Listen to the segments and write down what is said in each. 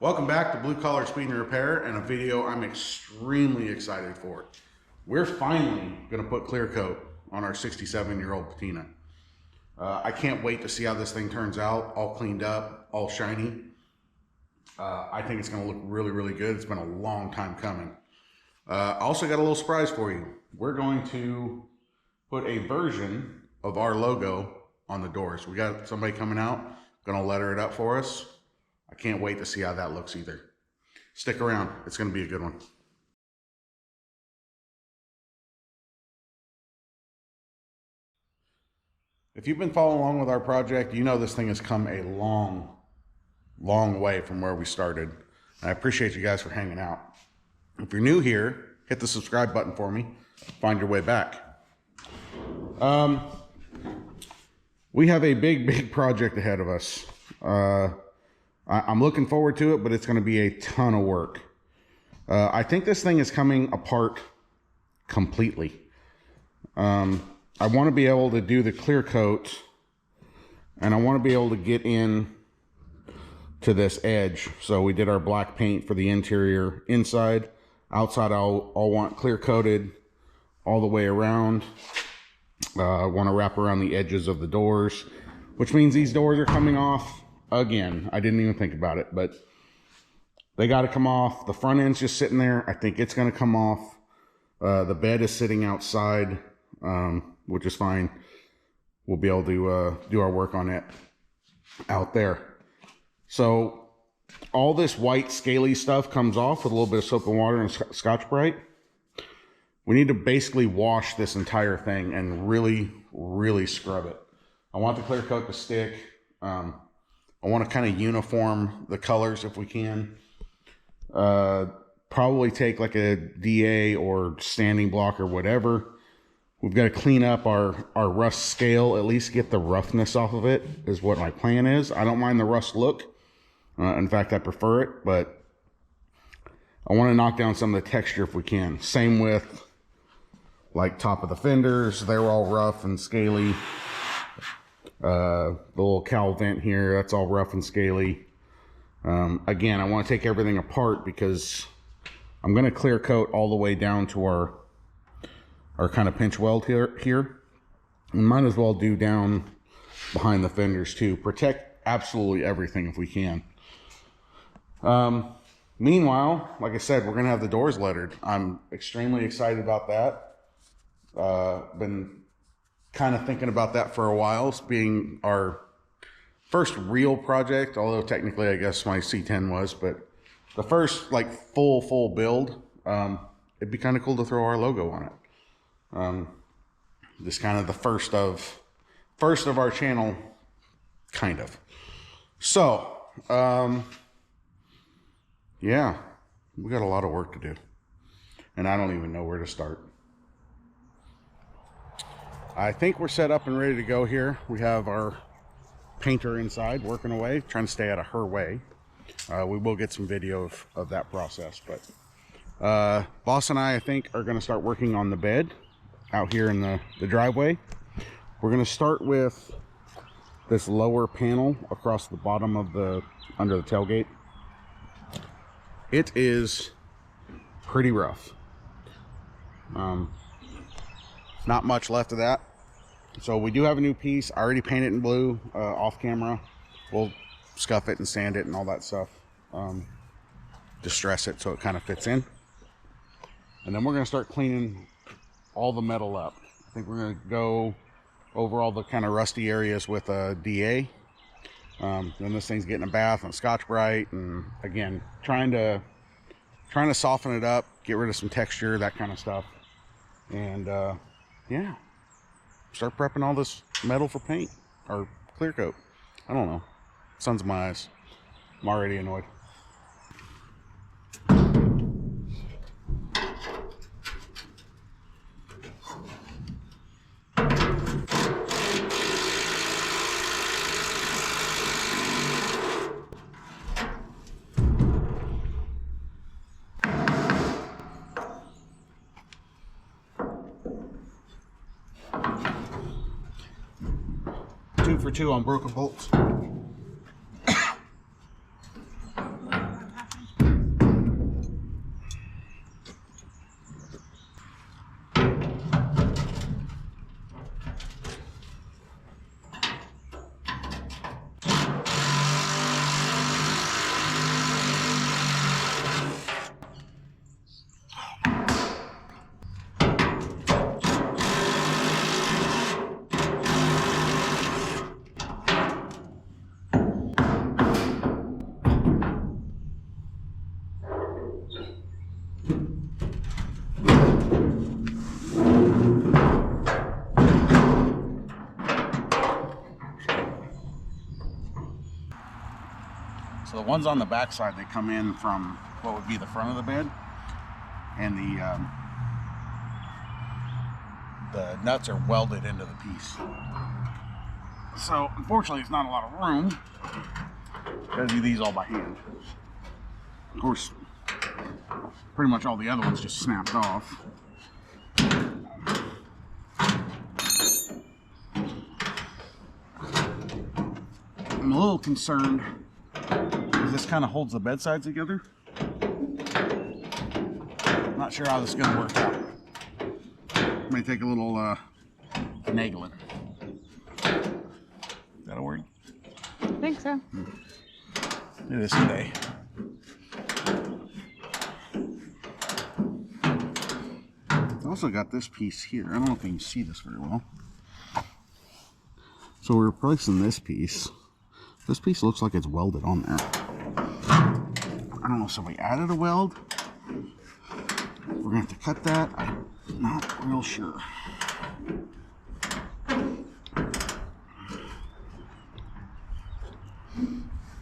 Welcome back to Blue Collar Speed and Repair, and a video I'm extremely excited for. We're finally going to put clear coat on our 67-year-old Patina. I can't wait to see how this thing turns out, all cleaned up, all shiny. I think it's going to look really, really good. It's been a long time coming. I also got a little surprise for you. We're going to put a version of our logo on the doors. We got somebody coming out, going to letter it up for us. I can't wait to see how that looks either. Stick around. It's going to be a good one. If you've been following along with our project, you know this thing has come a long, long way from where we started. And I appreciate you guys for hanging out. If you're new here, hit the subscribe button for me. Find your way back. We have a big project ahead of us. I'm looking forward to it, but it's going to be a ton of work. I think this thing is coming apart completely. I want to be able to do the clear coat, and I want to be able to get in to this edge. So we did our black paint for the interior. Inside, outside, I'll want clear coated all the way around. I want to wrap around the edges of the doors, which means these doors are coming off again. I didn't even think about it, but they got to come off. The front end's just sitting there. I think it's going to come off. The bed is sitting outside, which is fine. We'll be able to do our work on it out there. So all this white scaly stuff comes off with a little bit of soap and water and Scotch-Brite. We need to basically wash this entire thing and really scrub it. I want the clear coat to stick. I want to kind of uniform the colors if we can. Probably take like a DA or standing block or whatever. We've got to clean up our rust scale, at least get the roughness off of it, is what my plan is. I don't mind the rust look. In fact, I prefer it, but I want to knock down some of the texture if we can. Same with like top of the fenders. They're all rough and scaly. The little cowl vent here, that's all rough and scaly. Again, I want to take everything apart because I'm going to clear coat all the way down to our kind of pinch weld here. We might as well do down behind the fenders too. Protect absolutely everything if we can. Meanwhile, like I said, we're going to have the doors lettered. I'm extremely excited about that. Been kind of thinking about that for a while. It's being our first real project, although technically I guess my C10 was, but the first like full build. It'd be kind of cool to throw our logo on it. This kind of the first of our channel, kind of. So yeah, we got a lot of work to do, and I don't even know where to start. I think we're set up and ready to go here. We have our painter inside working away, trying to stay out of her way. We will get some video of that process, but boss and I think, are going to start working on the bed out here in the driveway. We're going to start with this lower panel across the bottom of under the tailgate. It is pretty rough. Not much left of that. So we do have a new piece. I already painted in blue off camera. We'll scuff it and sand it and all that stuff. Distress it so it kind of fits in. And then we're going to start cleaning all the metal up. I think we're going to go over all the kind of rusty areas with a DA. Then this thing's getting a bath and Scotch-Brite, and again, trying to soften it up, get rid of some texture, that kind of stuff. And yeah, start prepping all this metal for paint or clear coat. I don't know. Sun's in my eyes. I'm already annoyed. Two for two on broken bolts. ones on the back side, they come in from what would be the front of the bed, and the nuts are welded into the piece. So unfortunately, it's not a lot of room. Gotta do these all by hand. Of course, pretty much all the other ones just snapped off. I'm a little concerned because this kind of holds the bed sides together. Not sure how this is going to work out. May take a little finagling. Is that a word? I think so. It is today. I've also got this piece here. I don't know if you can see this very well. So we're replacing this piece. This piece looks like it's welded on there. I don't know if somebody added a weld. We're gonna have to cut that. I'm not real sure.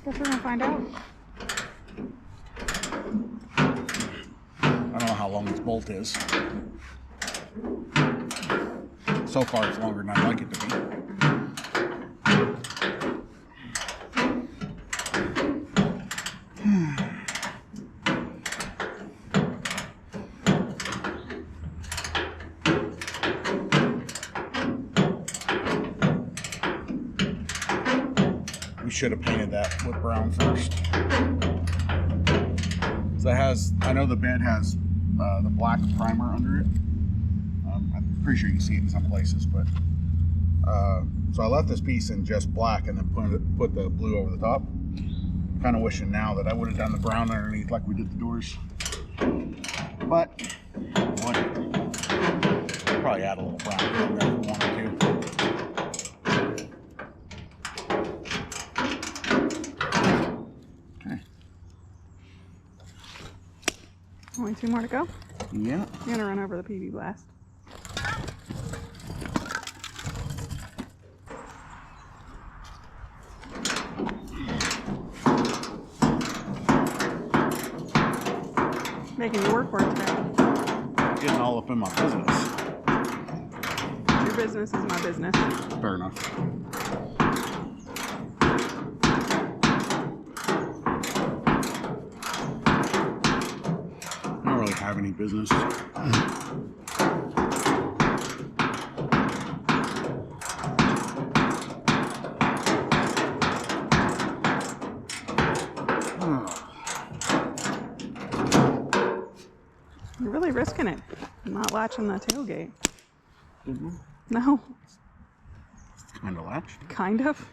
Guess we're gonna find out. I don't know how long this bolt is. So far it's longer than I'd like it to be. We should have painted that wood brown first. So it has, I know the bed has the black primer under it. I'm pretty sure you can see it in some places, but so I left this piece in just black and then put the blue over the top. Kind of wishing now that I would have done the brown underneath like we did the doors. But what? Probably add a little brown in there if we wanted to. Only 2 more to go? Yeah. I'm gonna run over the PV blast. Making you work for it today. Getting all up in my business. Your business is my business. Fair enough. I don't really have any business. You're really risking it. Not latching the tailgate. Mm-hmm. No. Kind of latched. Kind of.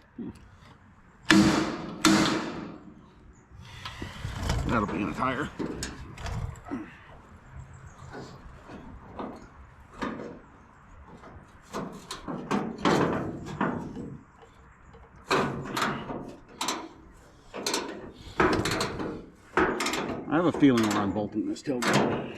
That'll be in a tire. I have a feeling we're unbolting this tailgate.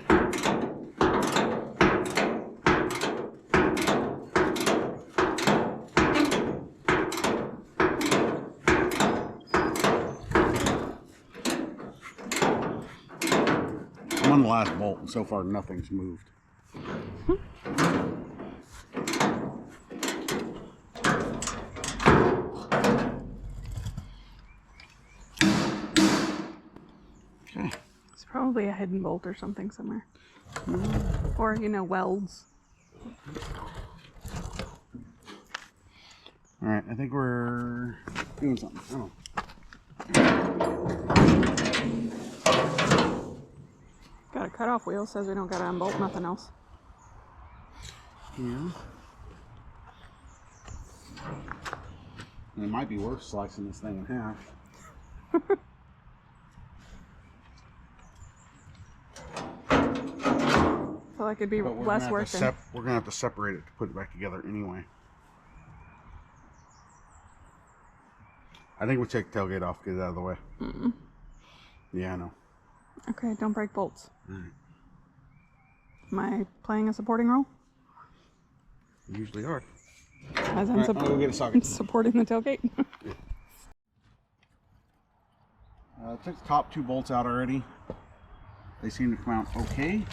I'm on the last bolt, and so far nothing's moved. Okay. It's probably a hidden bolt or something somewhere. Or, you know, welds. Alright, I think we're doing something. Oh. Got a cutoff wheel, says we don't gotta unbolt nothing else. Yeah. And it might be worth slicing this thing in half. I feel like it'd be less work than... We're gonna have to separate it to put it back together anyway. I think we'll take the tailgate off, get it out of the way. Mm-mm. Yeah, I know. Okay, don't break bolts. Right. Am I playing a supporting role? You usually are. As I'm Right, I'll go get a socket. supporting the tailgate? Took the top 2 bolts out already. They seem to come out okay.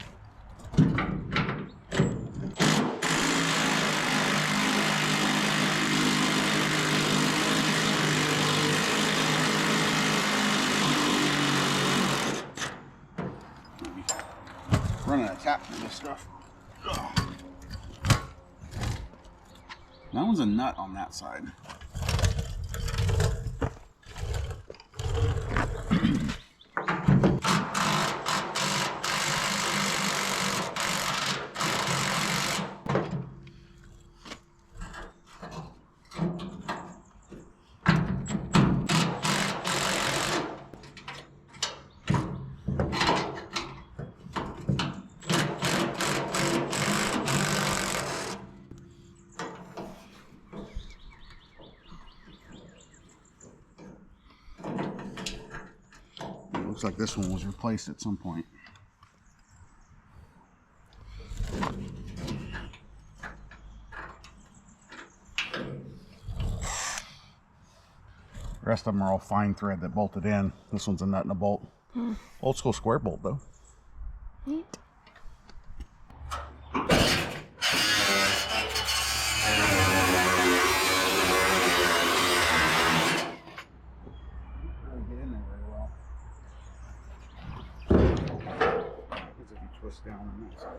Running a tap for this stuff. That one's a nut on that side. Looks like this one was replaced at some point. The rest of them are all fine thread that bolted in. This one's a nut and a bolt. Old school square bolt though. Neat. Twist down on that side.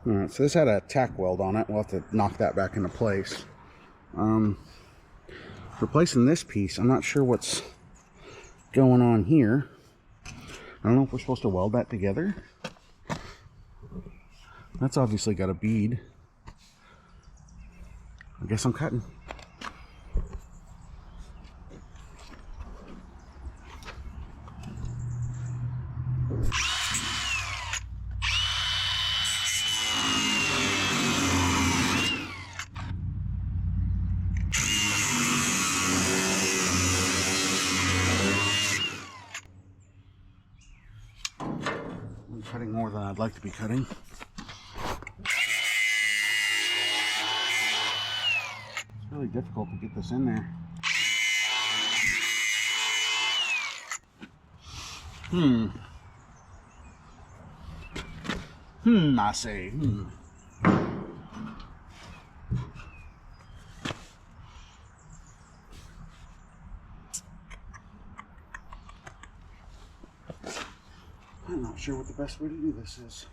Alright, so this had a tack weld on it. We'll have to knock that back into place. Replacing this piece, I'm not sure what's going on here. I don't know if we're supposed to weld that together. That's obviously got a bead. I guess I'm cutting. Cutting more than I'd like to be cutting. It's really difficult to get this in there. I say. I'm not sure what the best way to do this is.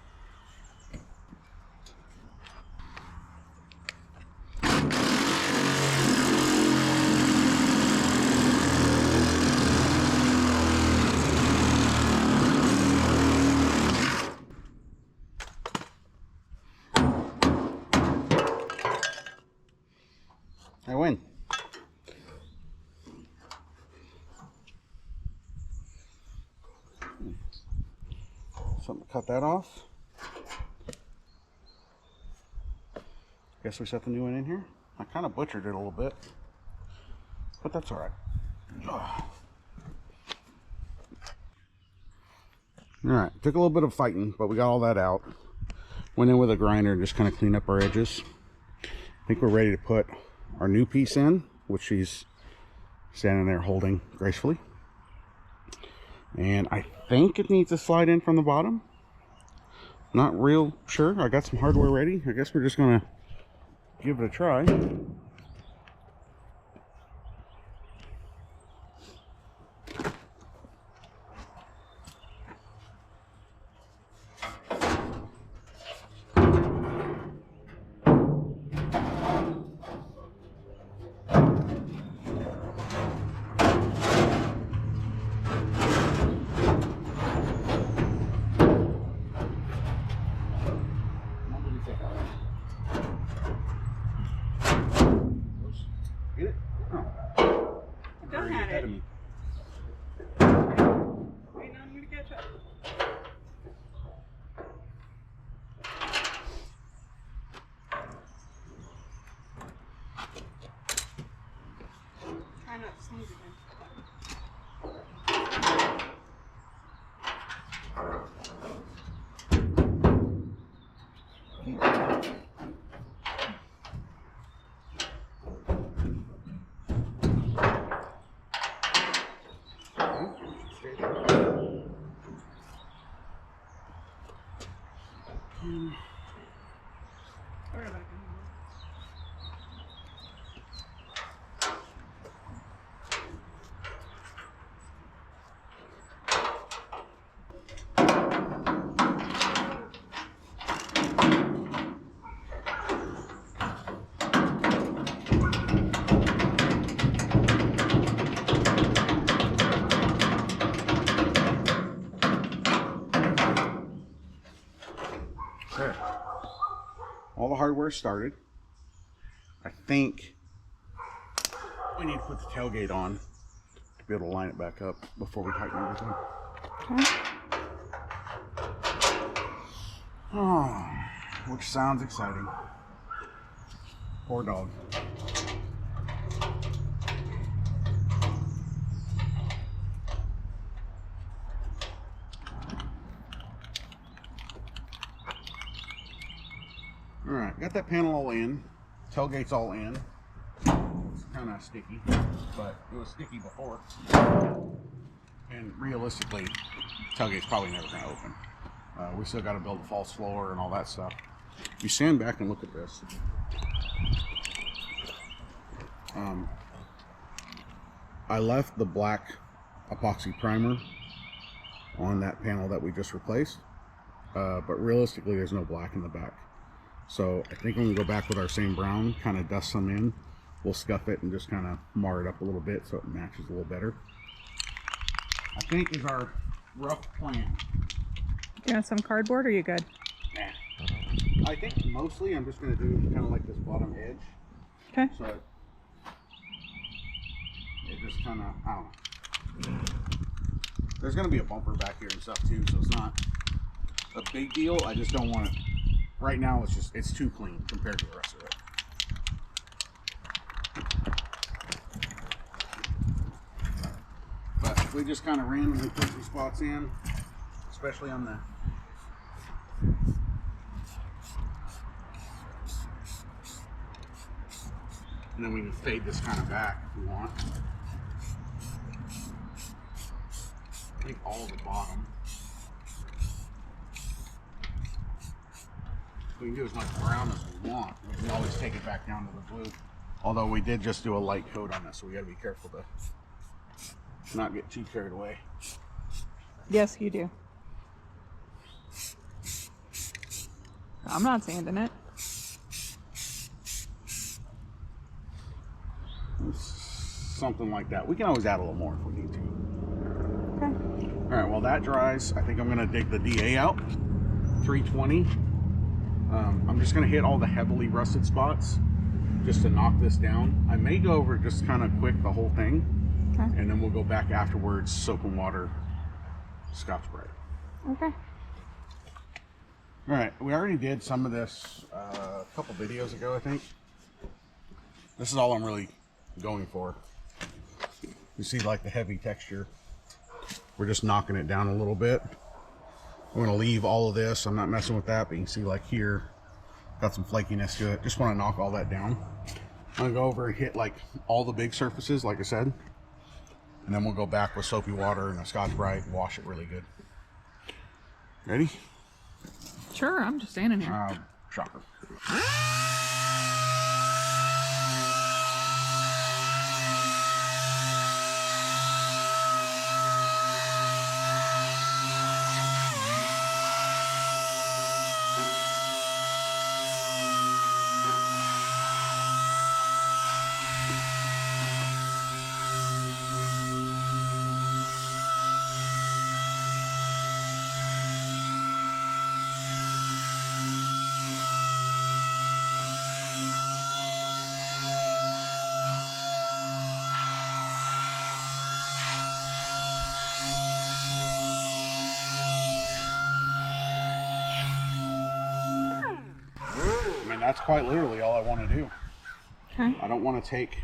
I win. Something to cut that off. Guess we set the new one in here. I kind of butchered it a little bit, but that's all right. All right, took a little bit of fighting, but we got all that out. Went in with a grinder and just kind of cleaned up our edges. I think we're ready to put our new piece in, which she's standing there holding gracefully. And I think it needs to slide in from the bottom. Not real sure. I got some hardware ready. I guess we're just gonna give it a try. Okay. All the hardware started. I think we need to put the tailgate on to be able to line it back up before we tighten everything. Okay. Oh, which sounds exciting. Poor dog. All right, got that panel all in. Tailgate's all in. It's kind of sticky, but it was sticky before. And realistically, tailgate's probably never going to open. We still got to build a false floor and all that stuff. If you stand back and look at this, I left the black epoxy primer on that panel that we just replaced, but realistically, there's no black in the back. So I think when we go back with our same brown, kind of dust some in, we'll scuff it and just kind of mar it up a little bit so it matches a little better. I think is our rough plan. You want some cardboard or are you good? Nah. I think mostly I'm just going to do kind of like this bottom edge. Okay. So it just kind of, I don't know. There's going to be a bumper back here and stuff too, so it's not a big deal. I just don't want it. Right now it's too clean compared to the rest of it. But if we just kind of randomly put some spots in, especially on the and then we can fade this kind of back if we want. I think all the bottom. We can do as much brown as we want. We can always take it back down to the blue. Although we did just do a light coat on this, so we got to be careful to not get too carried away. Yes, you do. I'm not sanding it. Something like that. We can always add a little more if we need to. Okay. All right, while that dries, I think I'm going to dig the DA out. 320. I'm just going to hit all the heavily rusted spots just to knock this down. I may go over just kind of quick the whole thing, Okay. and then we'll go back afterwards, soap and water, Scotch-Brite. Okay. All right, we already did some of this a couple videos ago, I think. This is all I'm really going for. You see like the heavy texture. We're just knocking it down a little bit. I'm gonna leave all of this. I'm not messing with that, but you can see like here, got some flakiness to it. Just wanna knock all that down. I'm gonna go over and hit like all the big surfaces, like I said. And then we'll go back with soapy water and a Scotch-Brite and wash it really good. Ready? Sure, I'm just standing here. Shocker. That's quite literally all I want to do. Okay. I don't want to take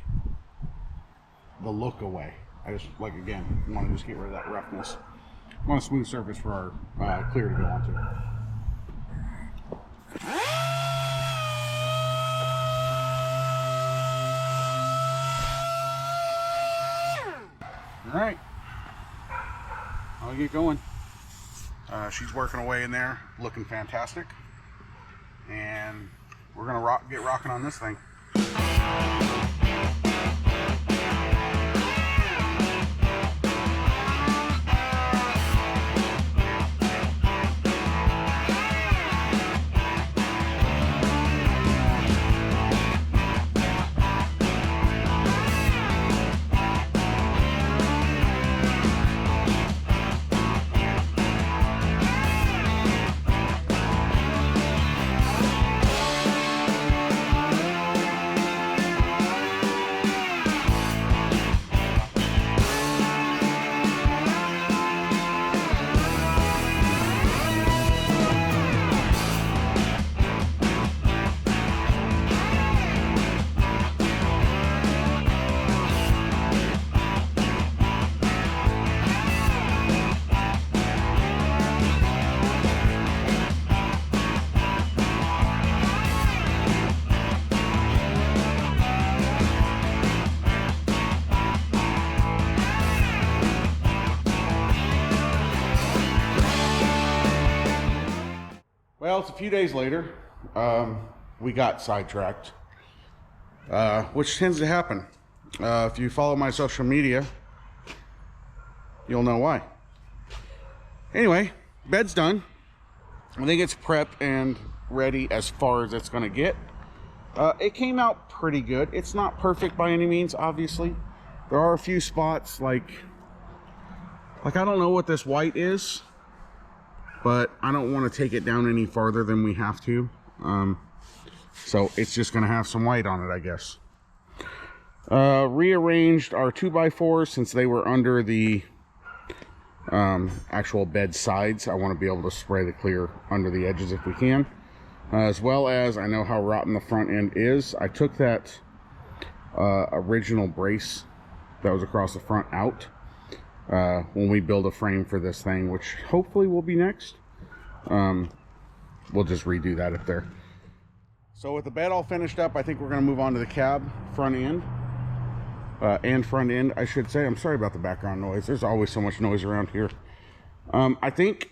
the look away. I just, like, again, want to just get rid of that roughness. I want a smooth surface for our clear to go onto. All right, I'll get going. She's working away in there, looking fantastic, and we're gonna get rocking on this thing. Well, it's a few days later. We got sidetracked, which tends to happen. If you follow my social media, you'll know why. Anyway, bed's done. I think it's prepped and ready as far as it's going to get. It came out pretty good. It's not perfect by any means, obviously. There are a few spots like I don't know what this white is, but I don't want to take it down any farther than we have to. So it's just going to have some white on it, I guess. Rearranged our 2x4s since they were under the actual bed sides. I want to be able to spray the clear under the edges if we can. As well as, I know how rotten the front end is. I took that original brace that was across the front out when we build a frame for this thing, which hopefully will be next. We'll just redo that up there. So with the bed all finished up, I think we're going to move on to the cab front end. Front end, I should say. I'm sorry about the background noise. There's always so much noise around here. I think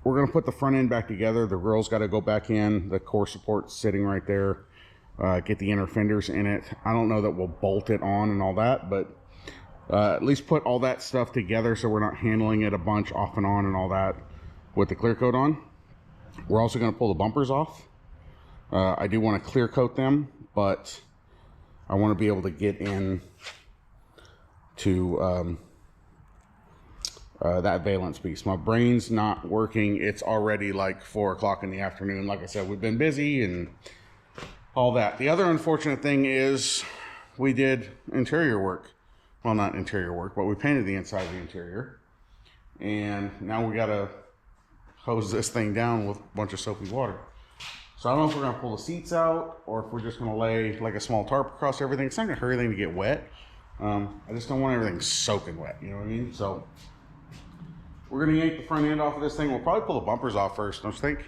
we're going to put the front end back together. The grill's got to go back in. The core support's sitting right there. Get the inner fenders in it. I don't know that we'll bolt it on and all that, but at least put all that stuff together so we're not handling it a bunch off and on and all that with the clear coat on. We're also going to pull the bumpers off. I do want to clear coat them, but I want to be able to get in to that valence piece. My brain's not working. It's already like 4 o'clock in the afternoon. Like I said, we've been busy and all that. The other unfortunate thing is we did interior work. Well, not interior work, but we painted the inside of the interior. And now we got to hose this thing down with a bunch of soapy water. So I don't know if we're going to pull the seats out or if we're just going to lay like a small tarp across everything. It's not going to hurt anything to get wet. I just don't want everything soaking wet, you know what I mean? So we're going to yank the front end off of this thing. We'll probably pull the bumpers off first, don't you think?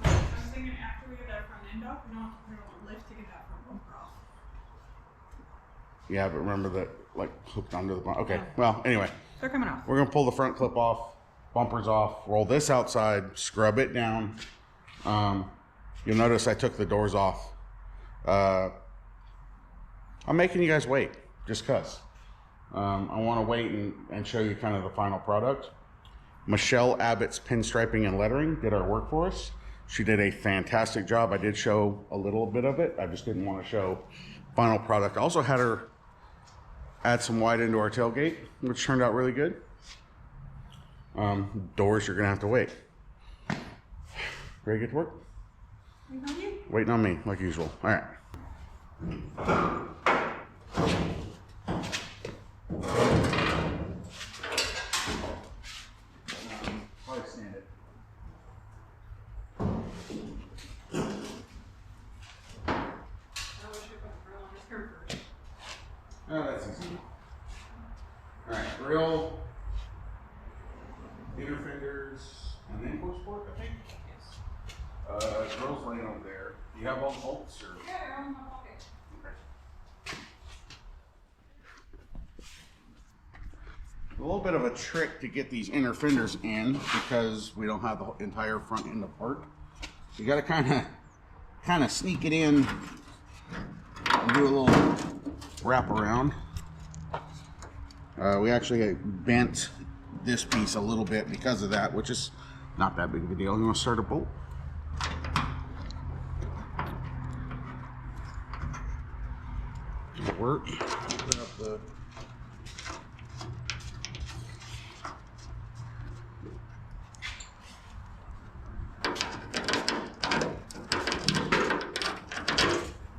I was thinking after we get that front end off, we don't lift to get that front bumper off. Yeah, but remember that, like, hooked onto the bumper. Okay, yeah. Well, anyway. They're coming off. We're going to pull the front clip off, bumpers off, roll this outside, scrub it down. You'll notice I took the doors off. I'm making you guys wait, just cause. I want to wait and show you kind of the final product. Michelle Abbott's Pinstriping and Lettering did our work for us. She did a fantastic job. I did show a little bit of it. I just didn't want to show final product. I also had her add some white into our tailgate, which turned out really good. Doors, you're gonna have to wait. Ready to get to work? Waiting on you? Waiting on me, like usual. All right. Probably stand it. Oh, that's easy. Alright, grill, inner fenders, and then post port, I think? Yes. Grill's laying over there. Do you have all the bolts? Or? Yeah, they're all in my pocket. Okay. A little bit of a trick to get these inner fenders in because we don't have the entire front end apart. You got to kind of sneak it in and do a little wrap around. We actually bent this piece a little bit because of that, which is not that big of a deal. You want to start a bolt? Does it work? Open up the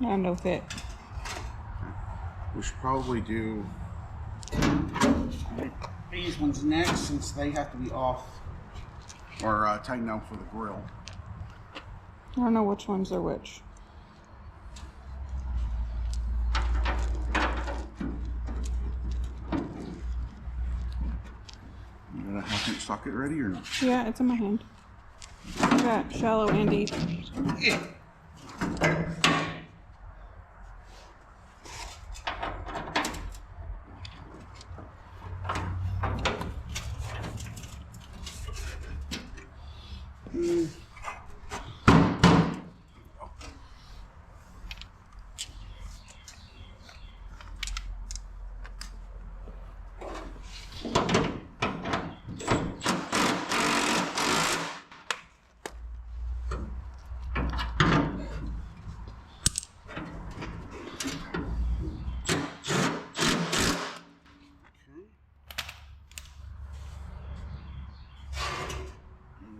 no fit. We should probably do these ones next since they have to be off or tightened down for the grill. I don't know which ones are which. You got a half-inch socket ready or not? Yeah, it's in my hand. I got shallow and deep. Yeah.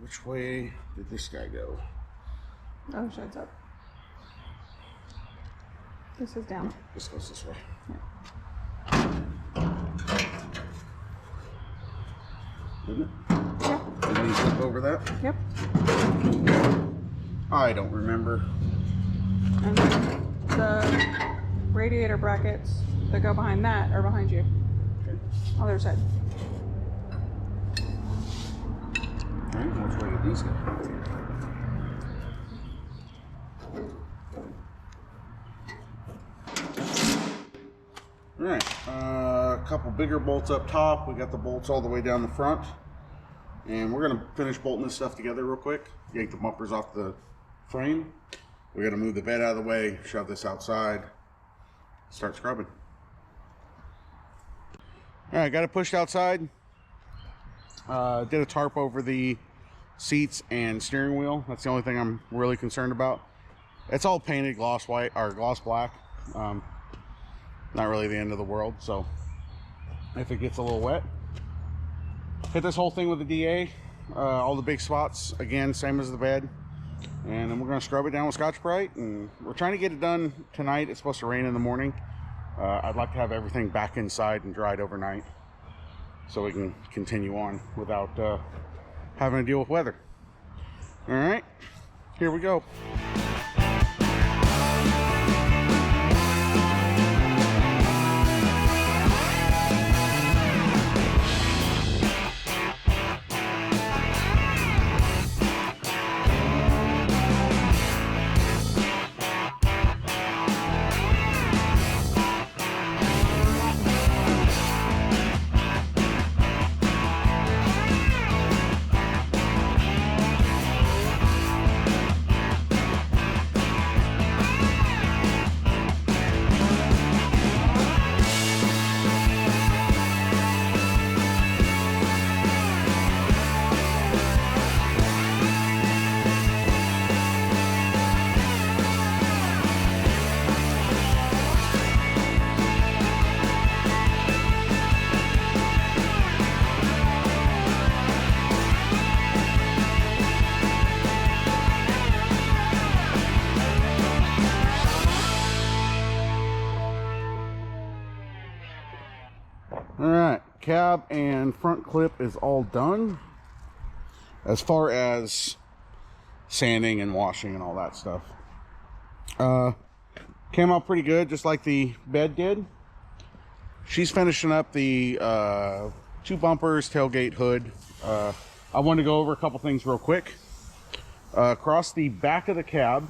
Which way did this guy go? Oh, shit's up. This is down. This goes this way. Yeah. Didn't it? Yeah. Didn't he flip over that? Yep. I don't remember. And then the radiator brackets that go behind that are behind you. Okay. Other side. Alright, which way did these go? Alright, a couple bigger bolts up top. We got the bolts all the way down the front. And we're going to finish bolting this stuff together real quick. Yank the bumpers off the frame. We're going to move the bed out of the way, shove this outside, start scrubbing. Alright, got it pushed outside. Did a tarp over the seats and steering wheel. That's the only thing I'm really concerned about. It's all painted gloss white or gloss black. Not really the end of the world. So if it gets a little wet, hit this whole thing with the DA. All the big spots again, same as the bed. And then we're going to scrub it down with Scotch-Brite. And we're trying to get it done tonight. It's supposed to rain in the morning. I'd like to have everything back inside and dried overnight, so we can continue on without having to deal with weather. All right, here we go. All right, cab and front clip is all done. As far as sanding and washing and all that stuff, came out pretty good, just like the bed did. she's finishing up the 2 bumpers, tailgate, hood. I wanted to go over a couple things real quick. Across the back of the cab,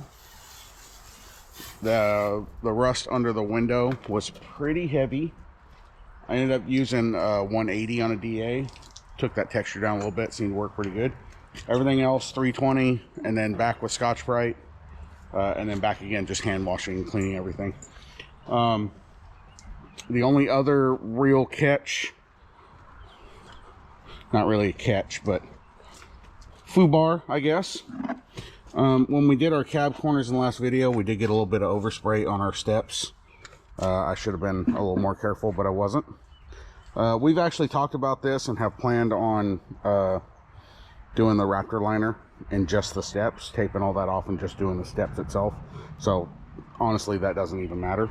the rust under the window was pretty heavy. I ended up using 180 on a DA. Took that texture down a little bit, seemed to work pretty good. Everything else 320, and then back with Scotch-Brite, and then back again, just hand washing and cleaning everything. The only other real catch, not really a catch, but foobar, I guess. When we did our cab corners in the last video, we did get a little bit of overspray on our steps. I should have been a little more careful, but I wasn't. We've actually talked about this and have planned on doing the Raptor liner in just the steps, taping all that off and just doing the steps itself. So honestly, that doesn't even matter.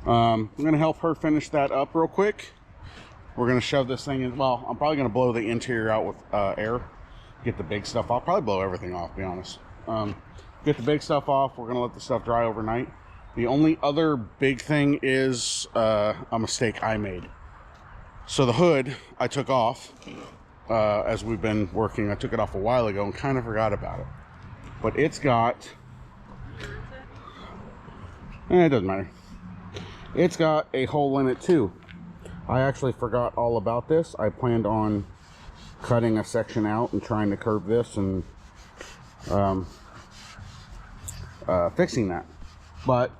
I'm going to help her finish that up real quick. We're going to shove this thing in. Well, I'm probably going to blow the interior out with air. Get the big stuff off. Probably blow everything off, to be honest. Get the big stuff off. We're going to let the stuff dry overnight. The only other big thing is a mistake I made. So the hood I took off as we've been working. I took it off a while ago and kind of forgot about it. But it's got... it doesn't matter. It's got a hole in it too. I actually forgot all about this. I planned on cutting a section out and trying to curve this and fixing that, but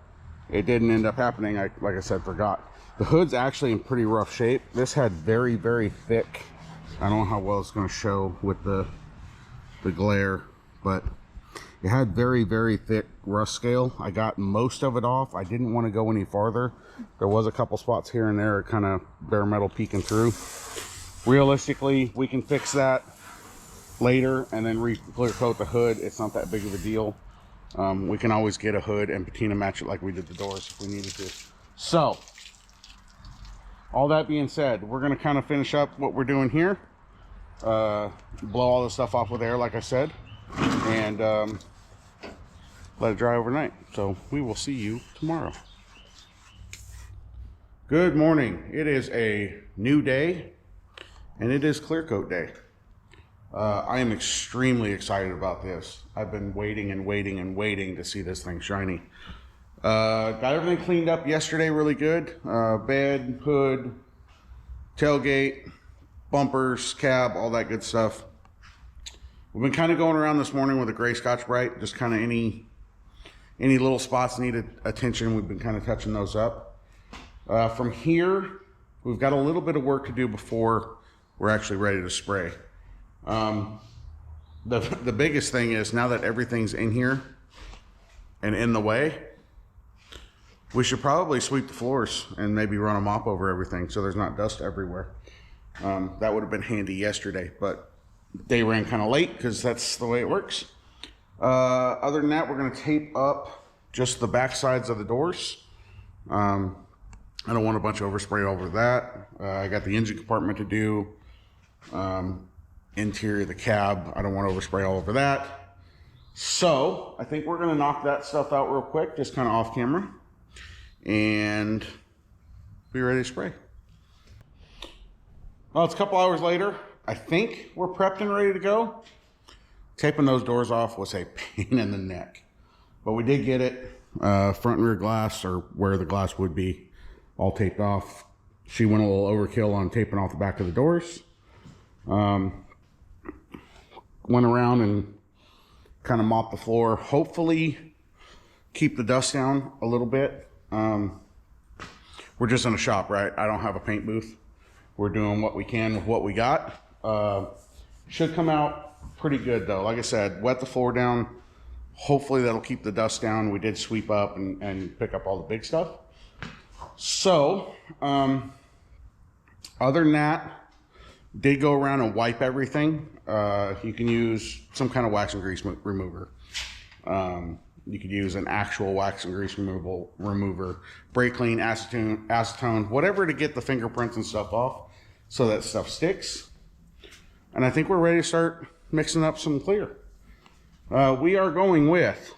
it didn't end up happening. Like I said, forgot. The hood's actually in pretty rough shape. This had very, very thick, I don't know how well it's going to show with the glare, but it had very, very thick rust scale. I got most of it off. I didn't want to go any farther. There was a couple spots here and there kind of bare metal peeking through. Realistically, we can fix that later and then clear coat the hood. It's not that big of a deal. We can always get a hood and patina match it like we did the doors if we needed to. So, all that being said, we're going to kind of finish up what we're doing here. Blow all the stuff off with air, like I said, and let it dry overnight. So, we will see you tomorrow. Good morning. It is a new day. And it is clear coat day. I am extremely excited about this. I've been waiting and waiting and waiting to see this thing shiny. Got everything cleaned up yesterday really good. Bed, hood, tailgate, bumpers, cab, all that good stuff. We've been kind of going around this morning with a gray Scotch-Brite. Just kind of any little spots needed attention, we've been kind of touching those up. From here, we've got a little bit of work to do before we're actually ready to spray. The biggest thing is now that everything's in here and in the way, we should probably sweep the floors and maybe run a mop over everything so there's not dust everywhere. That would have been handy yesterday, but they ran kind of late because that's the way it works. Other than that, we're going to tape up just the back sides of the doors. I don't want a bunch of overspray over that. I got the engine compartment to do. Interior of the cab, I don't want to overspray all over that. So I think we're going to knock that stuff out real quick, just kind of off camera, and be ready to spray. Well, it's a couple hours later. I think we're prepped and ready to go. Taping those doors off was a pain in the neck, but we did get it. Front and rear glass, or where the glass would be, all taped off. She went a little overkill on taping off the back of the doors. Went around and kind of mopped the floor. Hopefully keep the dust down a little bit. We're just in a shop, right? I don't have a paint booth. We're doing what we can with what we got. Should come out pretty good though. Like I said, wet the floor down. Hopefully that'll keep the dust down. We did sweep up and pick up all the big stuff. So, other than that, did go around and wipe everything. You can use some kind of wax and grease remover. You could use an actual wax and grease remover, brake clean, acetone, whatever to get the fingerprints and stuff off so that stuff sticks. And I think we're ready to start mixing up some clear. We are going with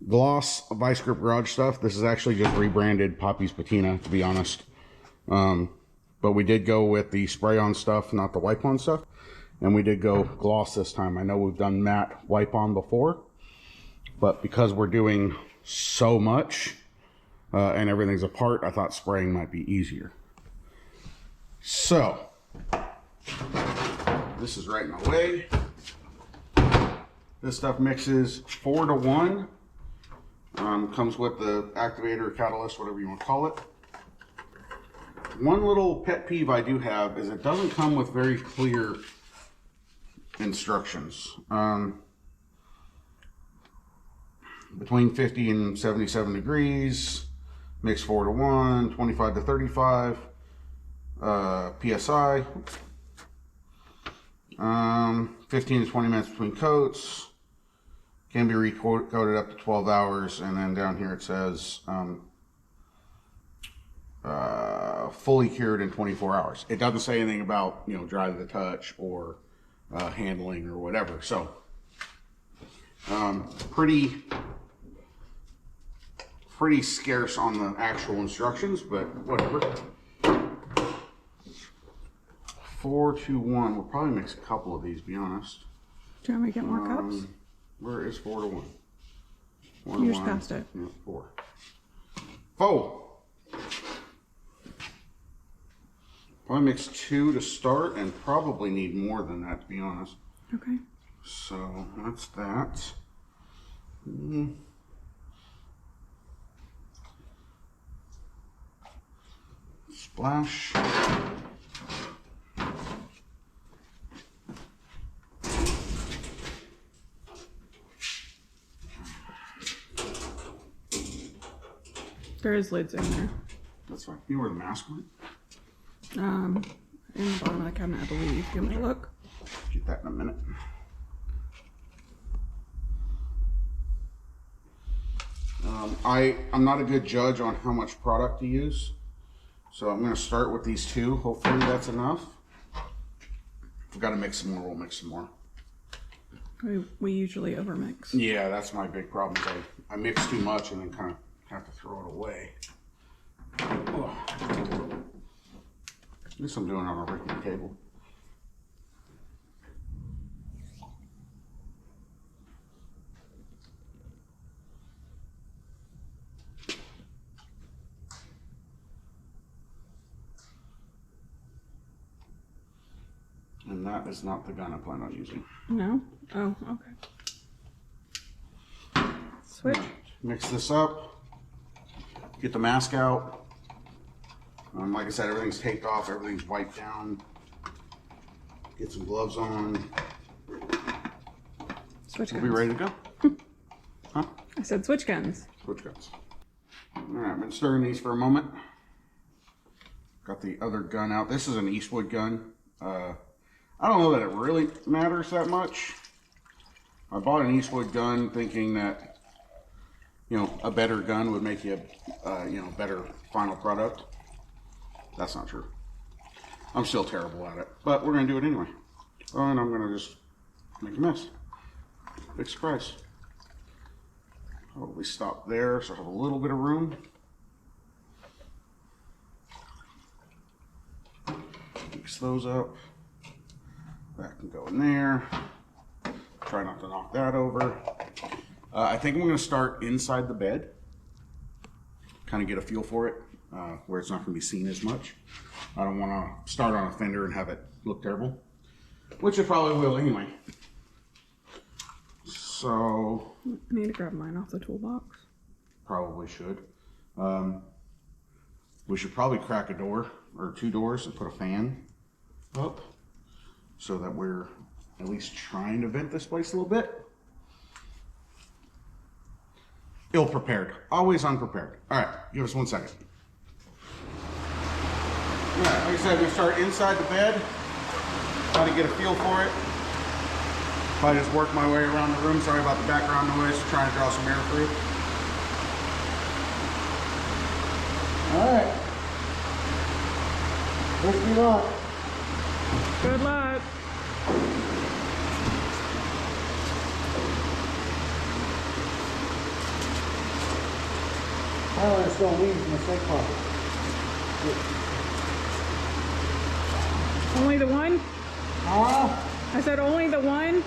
gloss vice grip garage stuff. This is actually just rebranded Poppy's Patina, to be honest. But we did go with the spray on stuff, not the wipe on stuff. And we did go gloss this time. I know we've done matte wipe on before, but because we're doing so much and everything's apart, I thought spraying might be easier. So this is right in the way. This stuff mixes 4 to 1. Comes with the activator, catalyst, whatever you want to call it. One little pet peeve I do have is it doesn't come with very clear instructions. Between 50 and 77 degrees, mix 4 to 1, 25 to 35 PSI, 15 to 20 minutes between coats, can be recoated up to 12 hours, and then down here it says fully cured in 24 hours. It doesn't say anything about, you know, dry to the touch or handling or whatever. So pretty scarce on the actual instructions, but whatever. 4 to 1. We'll probably mix a couple of these, to be honest. Do you want me to get more cups? Where is 4 to 1? 4 You to just 1. passed it. Yeah, 4. Oh! Probably mix 2 to start and probably need more than that, to be honest. Okay. So that's that. Splash. There is lids in there. That's fine. You know where the mask went? In the bottom of the cabinet, I believe. Give me a look. Get that in a minute. I'm not a good judge on how much product to use, so I'm going to start with these 2. Hopefully that's enough. If we've got to mix some more, we'll mix some more. We usually overmix. Yeah, that's my big problem. Is I mix too much and then kind of have to throw it away. Oh. At least I'm doing it on a rickety table. And that is not the gun I plan on using. No? Oh, okay. Switch. Mix this up. Get the mask out. Like I said, everything's taped off, everything's wiped down. Get some gloves on. Switch We'll guns. be ready to go. Huh? I said switch guns. Switch guns. Alright, I've been stirring these for a moment. Got the other gun out. This is an Eastwood gun. I don't know that it really matters that much. I bought an Eastwood gun thinking that, you know, a better gun would make you a, you know, better final product. That's not true. I'm still terrible at it, but we're gonna do it anyway. And I'm gonna just make a mess. Big surprise. Probably stop there so I have a little bit of room. Mix those up. That can go in there. Try not to knock that over. I think I'm going to start inside the bed. Kind of get a feel for it, where it's not going to be seen as much. I don't want to start on a fender and have it look terrible, which it probably will anyway. So I need to grab mine off the toolbox. probably should. We should probably crack a door or 2 doors and put a fan up so that we're at least trying to vent this place a little bit. Ill-prepared, always unprepared. All right, give us 1 second. All right, like I said, we start inside the bed, try to get a feel for it. Probably just work my way around the room. Sorry about the background noise, trying to draw some air through. All right. Wish me luck. Good luck. Oh, there's still leaves in the snake pocket. Only the one? Ah, I said only the one?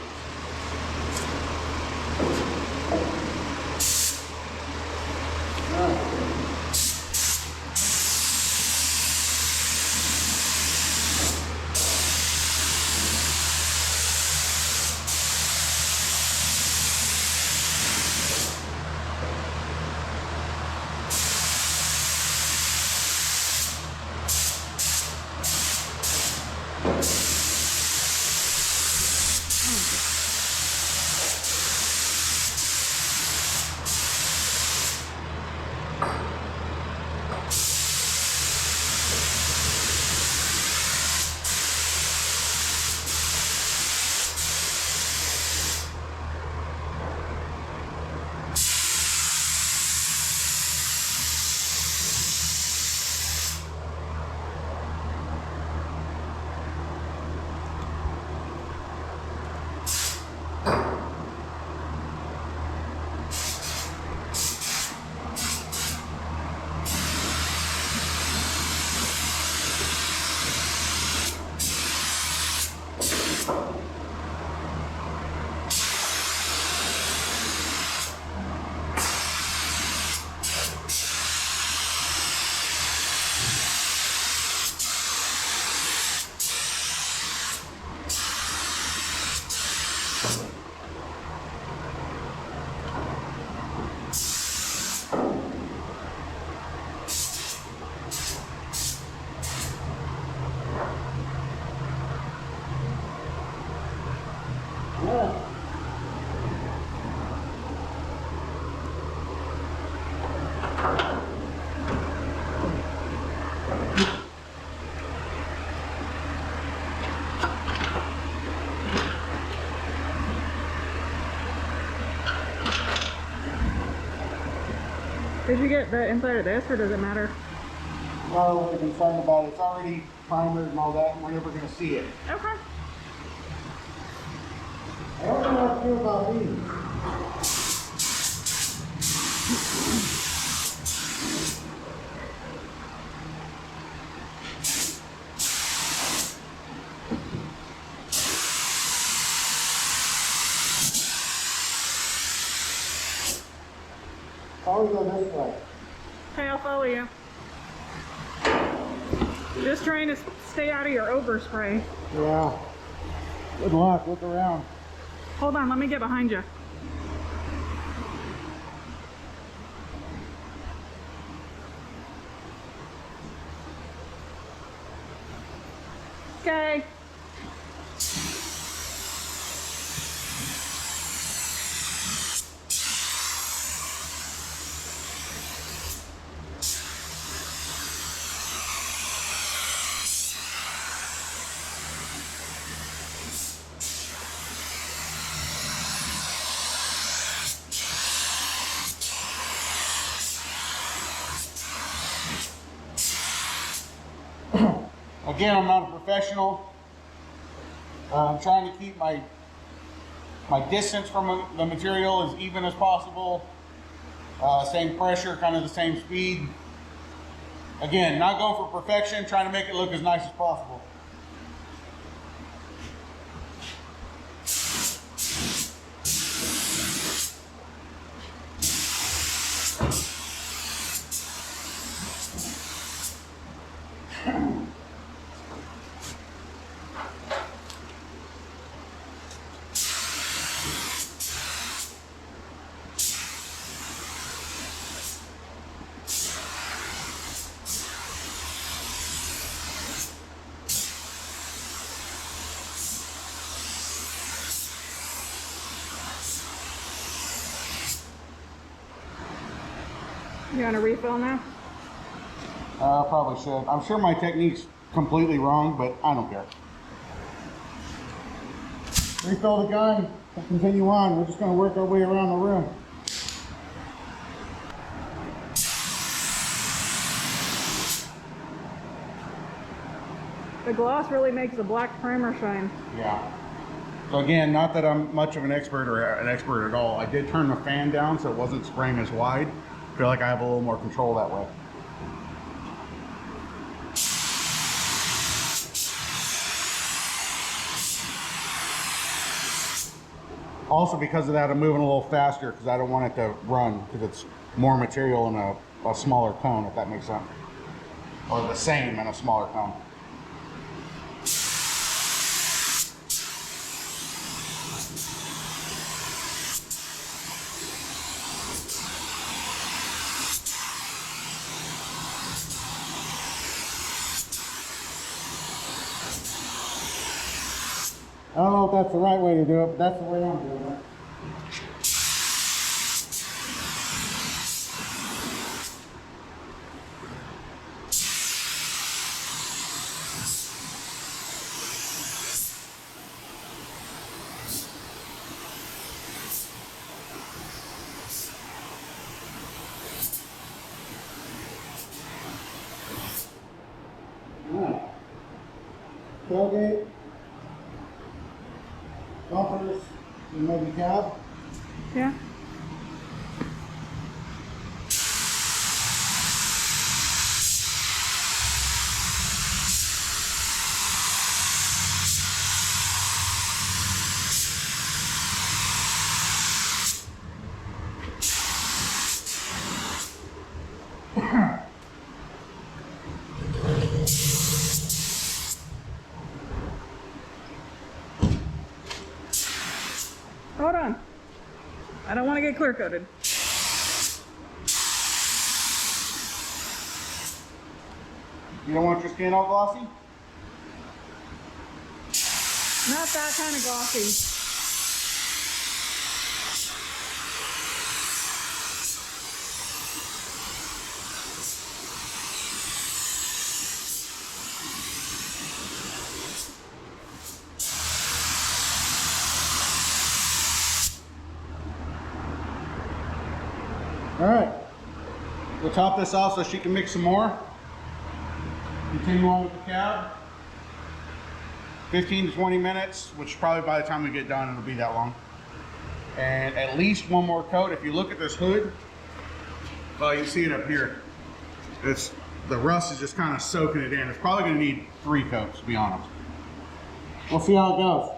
Did you get the inside of this, or does it matter? not really concerned about it. It's already primered and all that, and we're never going to see it. Okay. I don't know what to do about these. Probably go this way. Okay, I'll follow you. Just trying to stay out of your overspray. Yeah. Good luck. Look around. Hold on, let me get behind you. Okay. Again, I'm not a professional. I'm trying to keep my distance from the material as even as possible. Same pressure, kind of the same speed. Again, not going for perfection, trying to make it look as nice as possible. You want a refill now? Probably should. I'm sure my technique's completely wrong, but I don't care. Refill the gun. We'll continue on. We're just going to work our way around the room. The gloss really makes the black primer shine. Yeah. So again, not that I'm much of an expert or an expert at all. I did turn the fan down so it wasn't spraying as wide. feel like I have a little more control that way. Also, because of that, I'm moving a little faster because I don't want it to run, because it's more material in a smaller cone, if that makes sense. Or the same in a smaller cone. I don't know if that's the right way to do it, but that's the way I'm doing it. Tailgate, bumpers, and maybe cab. Yeah. Hold on. I don't want to get clear coated. You don't want your skin all glossy? Not that kind of glossy. All right, we'll top this off so she can mix some more. Continue on with the cab. 15 to 20 minutes, which probably by the time we get done, it'll be that long. And at least one more coat. If you look at this hood, well, you see it up here. The rust is just kind of soaking it in. It's probably gonna need 3 coats, to be honest. We'll see how it goes.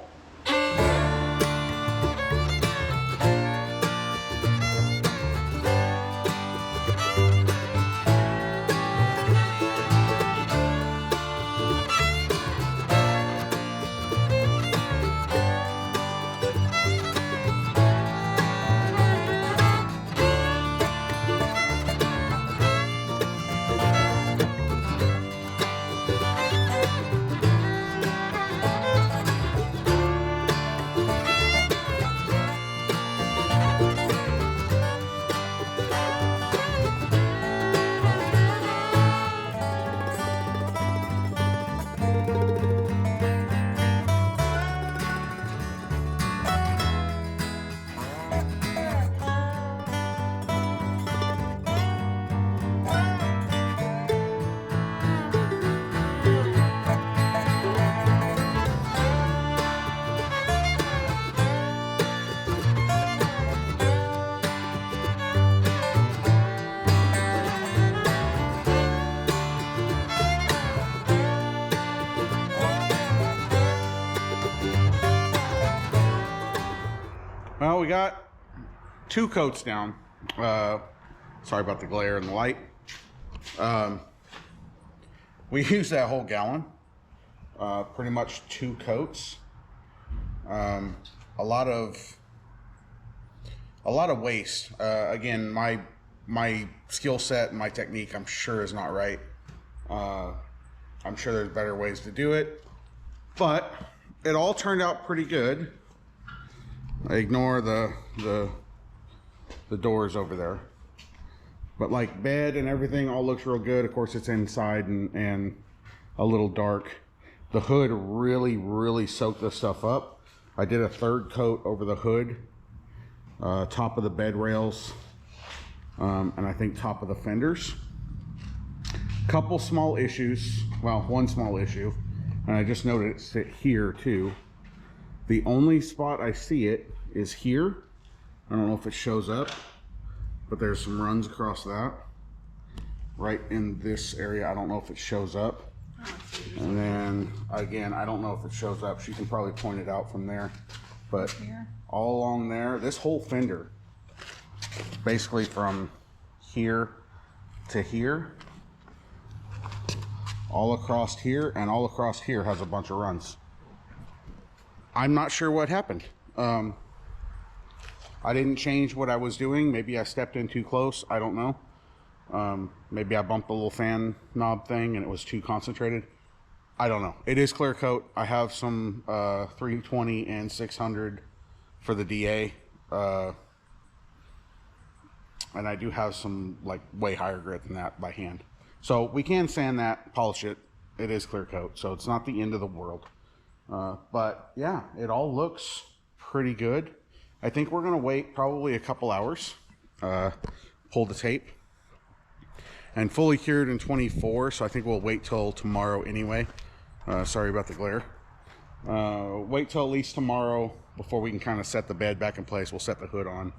Well, we got 2 coats down. Sorry about the glare and the light. We used that whole gallon. Pretty much 2 coats. A lot of waste. Again, my skill set and my technique, I'm sure, is not right. I'm sure there's better ways to do it, but it all turned out pretty good. I ignore the doors over there, but like bed and everything all looks real good. Of course, it's inside and a little dark. The hood really soaked this stuff up. I did a 3rd coat over the hood, top of the bed rails, and I think top of the fenders. Couple small issues. Well, one small issue, and I just noticed it here too. The only spot I see it is here. I don't know if it shows up, but there's some runs across that. Right in this area, I don't know if it shows up. And then again, I don't know if it shows up. She can probably point it out from there. But Here. all along there, this whole fender, basically from here to here, all across here and all across here has a bunch of runs. I'm not sure what happened. I didn't change what I was doing. Maybe I stepped in too close. I don't know. Maybe I bumped the little fan knob thing and it was too concentrated. I don't know. It is clear coat. I have some 320 and 600 for the DA. And I do have some like way higher grit than that by hand. So we can sand that, polish it. It is clear coat, so it's not the end of the world. But yeah, it all looks pretty good. I think we're gonna wait probably a couple hours, pull the tape. And fully cured in 24, so I think we'll wait till tomorrow anyway. Sorry about the glare. Wait till at least tomorrow before we can kind of set the bed back in place. We'll set the hood on,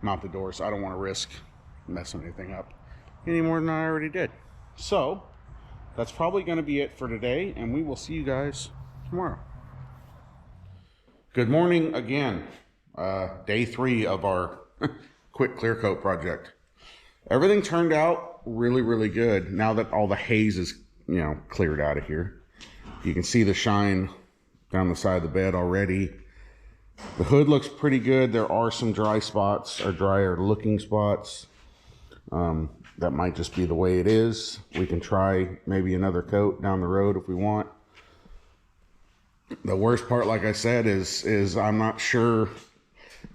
mount the doors. I don't want to risk messing anything up any more than I already did. So that's probably going to be it for today, and we will see you guys tomorrow. Good morning again. Day 3 of our quick clear coat project. Everything turned out really good now that all the haze is, you know, cleared out of here. You can see the shine down the side of the bed already. The hood looks pretty good. There are some dry spots, or drier looking spots. That might just be the way it is. We can try maybe another coat down the road if we want. The worst part, like I said, is I'm not sure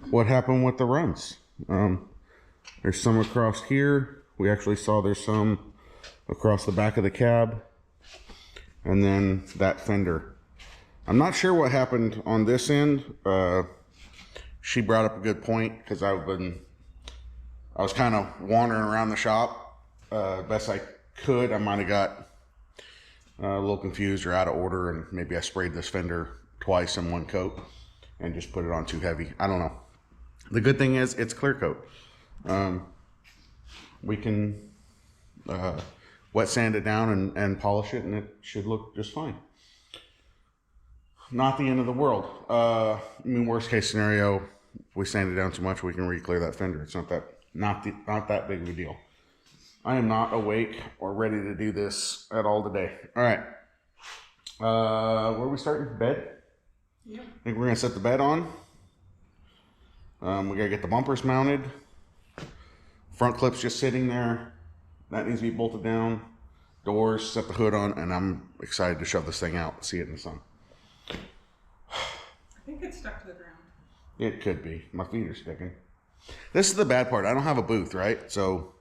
what happened with the runs. There's some across here. We actually saw there's some across the back of the cab. And then that fender. I'm not sure what happened on this end. She brought up a good point because I was kind of wandering around the shop best I could. I might have got a little confused or out of order, and maybe I sprayed this fender twice in one coat and just put it on too heavy. I don't know. The good thing is it's clear coat. We can wet sand it down and polish it, and it should look just fine. Not the end of the world. I mean, worst case scenario, if we sand it down too much, we can re-clear that fender. It's not that big of a deal. I am not awake or ready to do this at all today. All right. Where are we starting? Bed? Yep. I think we're gonna set the bed on. We gotta get the bumpers mounted. Front clip's just sitting there. That needs to be bolted down. Doors, set the hood on, and I'm excited to shove this thing out, see it in the sun. I think it's stuck to the ground. It could be. My feet are sticking. This is the bad part. I don't have a booth, right? So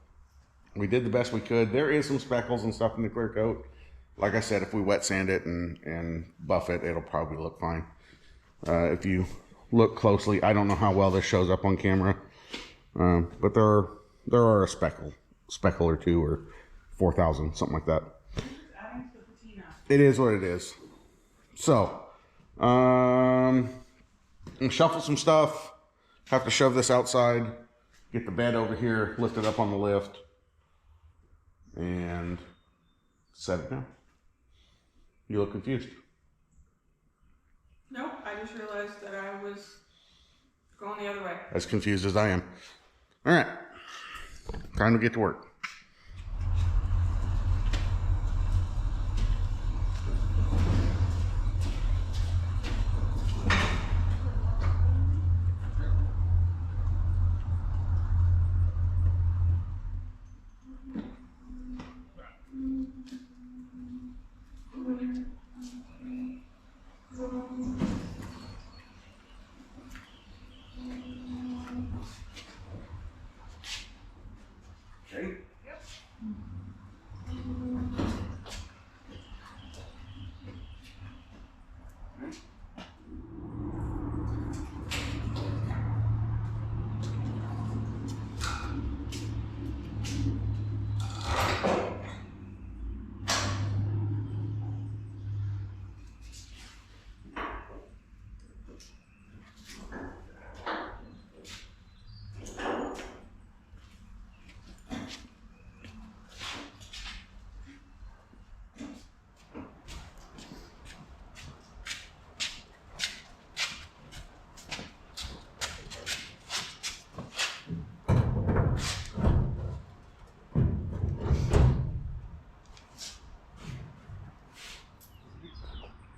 we did the best we could. There is some speckles and stuff in the clear coat. Like I said, if we wet sand it and buff it, it'll probably look fine. If you look closely, I don't know how well this shows up on camera, but there are a speckle or two, or 4,000, something like that. Just adding to the patina. It is what it is. So, shuffle some stuff. Have to shove this outside. Get the bed over here, lift it up on the lift, and set it down. You look confused. Nope, I just realized that I was going the other way. As confused as I am. All right, time to get to work. Okay.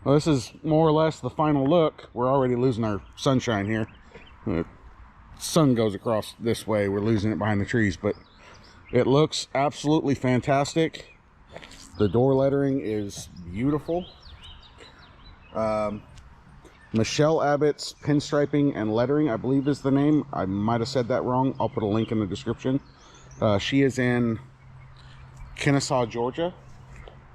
Well, this is more or less the final look. We're already losing our sunshine here. The sun goes across this way. We're losing it behind the trees, but it looks absolutely fantastic. The door lettering is beautiful. Michelle Abbott's Pinstriping and Lettering, I believe is the name. I might have said that wrong. I'll put a link in the description. She is in Kennesaw, Georgia,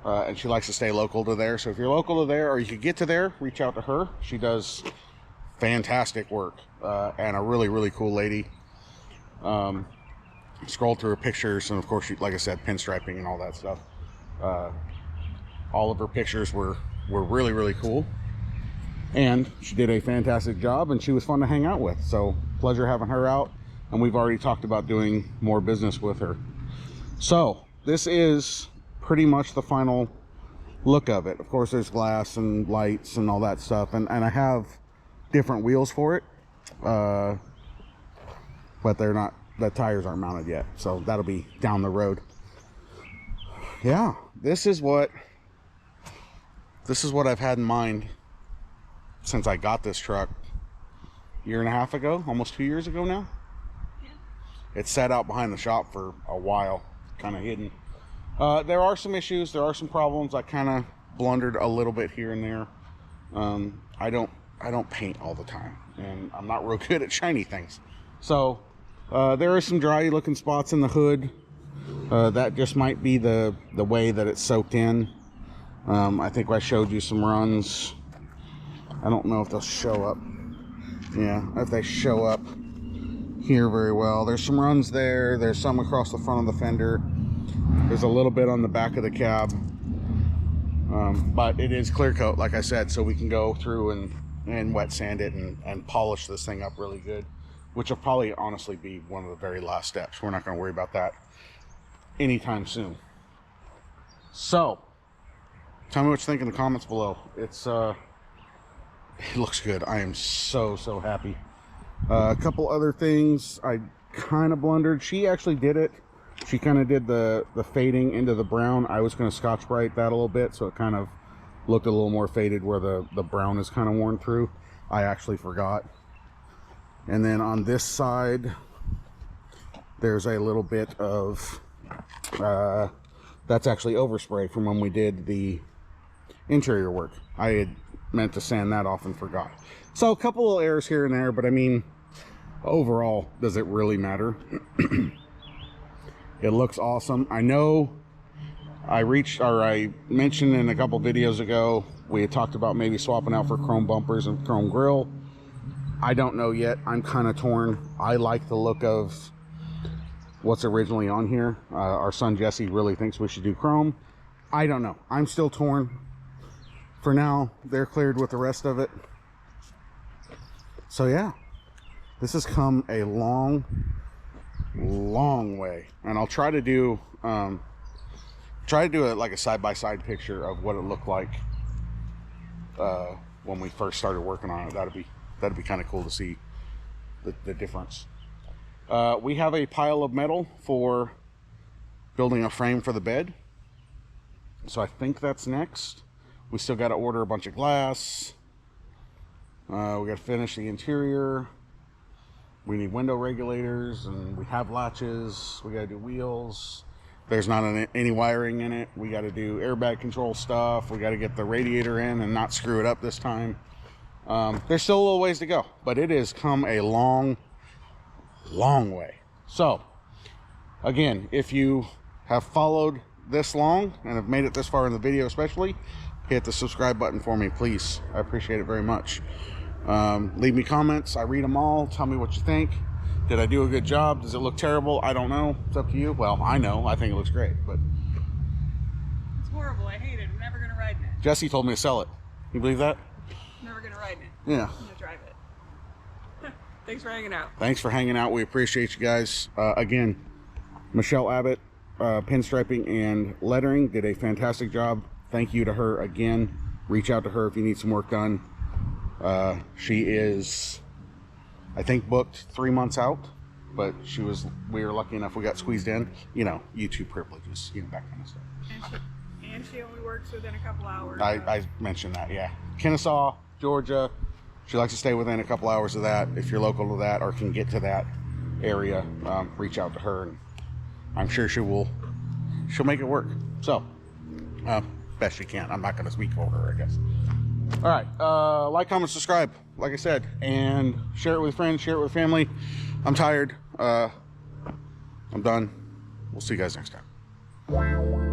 and she likes to stay local to there. So if you're local to there, or you could get to there, reach out to her. She does fantastic work, and a really, really cool lady. Scroll through her pictures, and of course, she, like I said, pinstriping and all that stuff. All of her pictures were really, really cool, and she did a fantastic job, and she was fun to hang out with. So pleasure having her out, and we've already talked about doing more business with her. So this is pretty much the final look of it. Of course, there's glass and lights and all that stuff, and I have different wheels for it, but they're not, the tires aren't mounted yet, so that'll be down the road. Yeah, this is what I've had in mind since I got this truck a year and a half ago, almost 2 years ago now. Yeah. It's sat out behind the shop for a while, kind of hidden. There are some issues, there are some problems. I kind of blundered a little bit here and there. I don't paint all the time, and I'm not real good at shiny things. So there are some dry looking spots in the hood. That just might be the way that it's soaked in. I think I showed you some runs. I don't know if they'll show up. Yeah, if they show up here very well. There's some runs there. There's some across the front of the fender. There's a little bit on the back of the cab. But it is clear coat, like I said, so we can go through and wet sand it and polish this thing up really good, which will probably honestly be one of the very last steps. We're not going to worry about that anytime soon. So tell me what you think in the comments below. It looks good. I am so happy. A couple other things I kind of blundered. She actually did it. She kind of did the fading into the brown. I was going to Scotch Brite that a little bit, so it kind of looked a little more faded where the brown is kind of worn through. I actually forgot. And then on this side, there's a little bit of that's actually overspray from when we did the interior work. I had meant to sand that off and forgot. So a couple of errors here and there, but I mean, overall, does it really matter? It looks awesome. I know I mentioned in a couple videos ago, we had talked about maybe swapping out for chrome bumpers and chrome grille. I don't know yet. I'm kind of torn. I like the look of what's originally on here. Our son Jesse really thinks we should do chrome. I don't know. I'm still torn. For now, they're cleared with the rest of it. So yeah, this has come a long way, and I'll try to do like a side-by-side picture of what it looked like when we first started working on it. That'd be kind of cool to see the difference. We have a pile of metal for building a frame for the bed, so I think that's next. We still got to order a bunch of glass. We got to finish the interior. We need window regulators, and we have latches. We got to do wheels. There's not any wiring in it. We got to do airbag control stuff. We got to get the radiator in and not screw it up this time. There's still a little ways to go, but it has come a long way. So again, if you have followed this long and have made it this far in the video, especially, hit the subscribe button for me, please. I appreciate it very much. Leave me comments. I read them all. Tell me what you think. Did I do a good job? Does it look terrible? I don't know. It's up to you. Well, I know. I think it looks great, but It's horrible. I hate it. I'm never going to ride in it. Jesse told me to sell it. You believe that? I'm never going to ride in it. Yeah. I'm going to drive it. Thanks for hanging out. Thanks for hanging out. We appreciate you guys. Again, Michelle Abbott, Pinstriping and Lettering, did a fantastic job. We you to her again. Reach out to her if you need some work done. She is, I think, booked 3 months out, but we were lucky enough we got squeezed in. You know, YouTube privileges, you know, that kind of stuff. And she only works within a couple hours. I mentioned that, yeah. Kennesaw, Georgia. She likes to stay within a couple hours of that. If you're local to that or can get to that area, reach out to her, and I'm sure she'll make it work. So, best she can. I'm not going to speak for her, I guess. All right, like, comment, subscribe, like I said, and share it with friends, share it with family. I'm tired. I'm done. We'll see you guys next time.